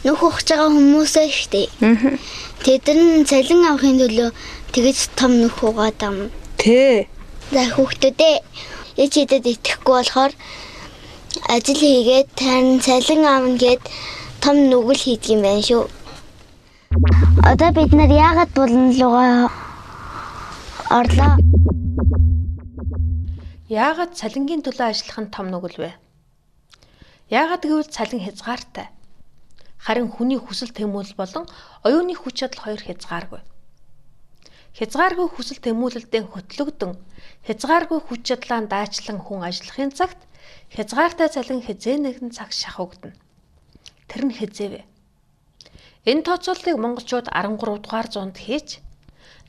нөх ухаж байгаа хүмүүсээ штэ. Тэд нар цалин авахын төлөө тэгэж том нөх угаад ам. Тэ. За хүүхдүүдээ ээжидэд итгэхгүй болохоор ажил хийгээд тань цалин аавна гэд том нүгэл хийдэг юм байна шүү. Одоо бид нар яагаад булан руугаа орлоо? Яагаад цалингийн төлөө ажиллах нь том нүгэл вэ? Яагаад гэвэл цалин хязгаартай. Харин хүний хүсэл тэмүүлэл болон оюуны хүч чадал хоёр хязгааргүй. Хязгааргүй хүсэл тэмүүлэлдээ хөтлөгдөн хязгааргүй хүч чадлаа даачлан хүн ажиллахын цагт хязгаартай цалин хязээ нэгэн цаг шахагдана. Тэр нь хязээ вэ? Энэ тооцоолтыг монголчууд 13 дугаар зуунд хийж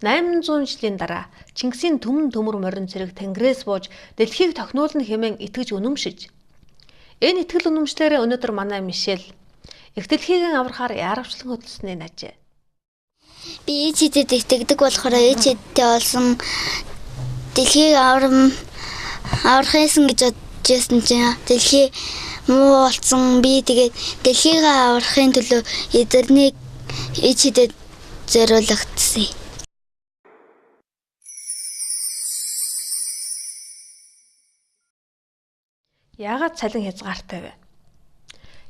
800 жилийн дараа Чингисийн төмөн төмөр морин цэрэг Тэнгэрээс бууж дэлхийг тохинулна хэмээн итгэж үнэмшиж. Энэ итгэл үнэмшлээрээ өнөөдөр манай Мишель их дэлхийг аврахаар яарвчлан хөдөлсөний нажээ. Би ээжидэд итгэдэг болохоор ээжидтэй олсон дэлхийг аврахын гэж бодчихсон чинь дэлхий муу болсон. Би тэгээд дэлхийг аврахын төлөө эдэрнийг ээжидэд зориулагдсан. Яагаад цалин хязгаартай вэ?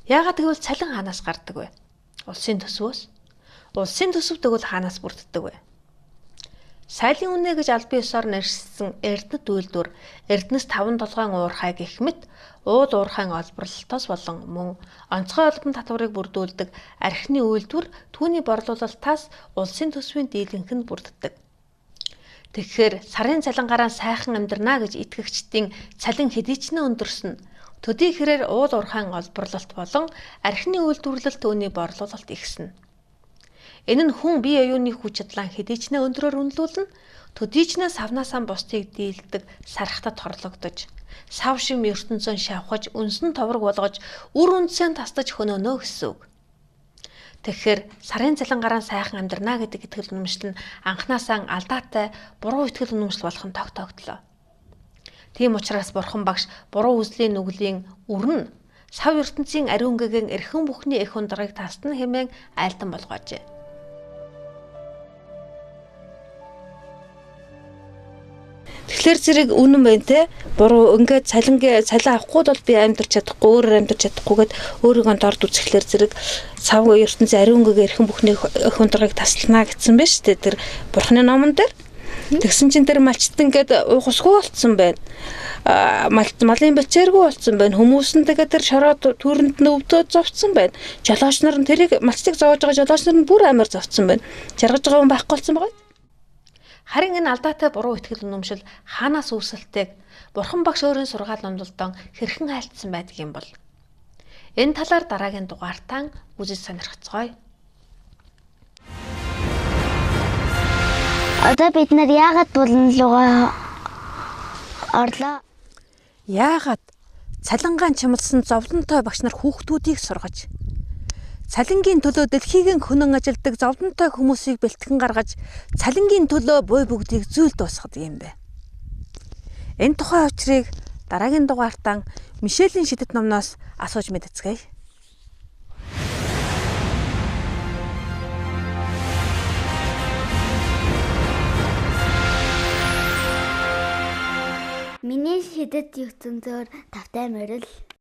Яагаад гэвэл цалин хаанаас гардаг вэ? Улсын төсвөөс. Улсын төсөв тэгвэл хаанаас бүрддэг вэ? Сайлын үнэ гэж аль биесээр нэршсэн эрдэнэт үйлдвэр эрдэнэс 5-7 уурхай гэх мэт уул уурхайн олборлолтоос болон мөн онцгой албан татварыг бүрдүүлдэг архины үйлдвэр түүний борлуулалтаас улсын төсвийн дийлэнх нь бүрддэг. Тэгэхээр сарын цалингараа сайхан амьдрнаа гэж итгэгчдийн цалин хэдий ч өндөрсөн төдий хэрээр уул уурхайн олборлолт болон архины үйлдвэрлэлт түүний борлуулалт ихснэ. Энэ нь хүн бие оюуны хүч чадлаа хэдий ч өндрөөр үнэлүүлнэ, төдий ч савнаасаа бусдыг дийлдэг сархтад хорлогдож, сав шим ертөнцийн шавхаж, үнсэн товрог болгож, үр үндсээ тасдаж хөнөөнө гэсэн үг. Тэгэхээр сарын цалингараа сайхан амьдрнаа гэдэг итгэл үнэмшил нь анхнаасаа алдаатай, буруу итгэл үнэмшил болох нь тогтогдлоо. Тийм учраас Бурхан багш буруу үзлийн нүглийн үрнэ сав ертөнцийн ариун гэгээн эрхэн бүхний эх ундрагыг тасна хэмээн айлдан болгоожээ. Тэгэхээр зэрэг үнэн байна те. Буруу ингээд цалин авахгүй бол би амьдарч чадахгүй, өөрөөр амьдарч чадахгүйгээд өөрийгөө дорд үзэхлээр зэрэг сав ертөнцийн ариун гэгээ эрхэн бүхний эх ундрагыг таслана гэсэн байна шүү дээ. Тэр Бурханы номон дээр. Тэгсэн чинь тэр малчт ингээд уухсгүй болцсон байна. Малын бачааргүй болцсон байна. Хүмүүс нь тэгээд тэр шороод түрэнд нь өвдөө зовцсон байна. Жолооч нар нь тэрийг малчтыг зовоож байгаа жолооч нар нь бүр амар зовцсон байна. Жаргаж байгаа хүн байхгүй болсон байгаа. Харин энэ алдаатай буруу итгэл үнэмшил хаанаас үүсэлтэйг Бурхан багш өөрийн сургаал номлолтон хэрхэн айлтсан байдаг юм бол. Энэ талаар дараагийн дугаартаа үзэж сонирхцгоё. Одоо бид нар яагаад булан руугаа орлоо? Яагаад цалингаан чимэлсэн зовлонтой багш нар хүүхдүүдийг сургаж цалингийн төлөө дэлхийг хөнөн ажилдаг зовлонтой хүмүүсийг бэлтгэн гаргаж цалингийн төлөө буй бүгдийг зүйл дуусгадаг юм бэ. Энэ тухай учрыг дараагийн дугаартаа Мишелийн шидэт номноос асууж мэдцгээе. Миний шидэт ертөнцөөр тавтай морил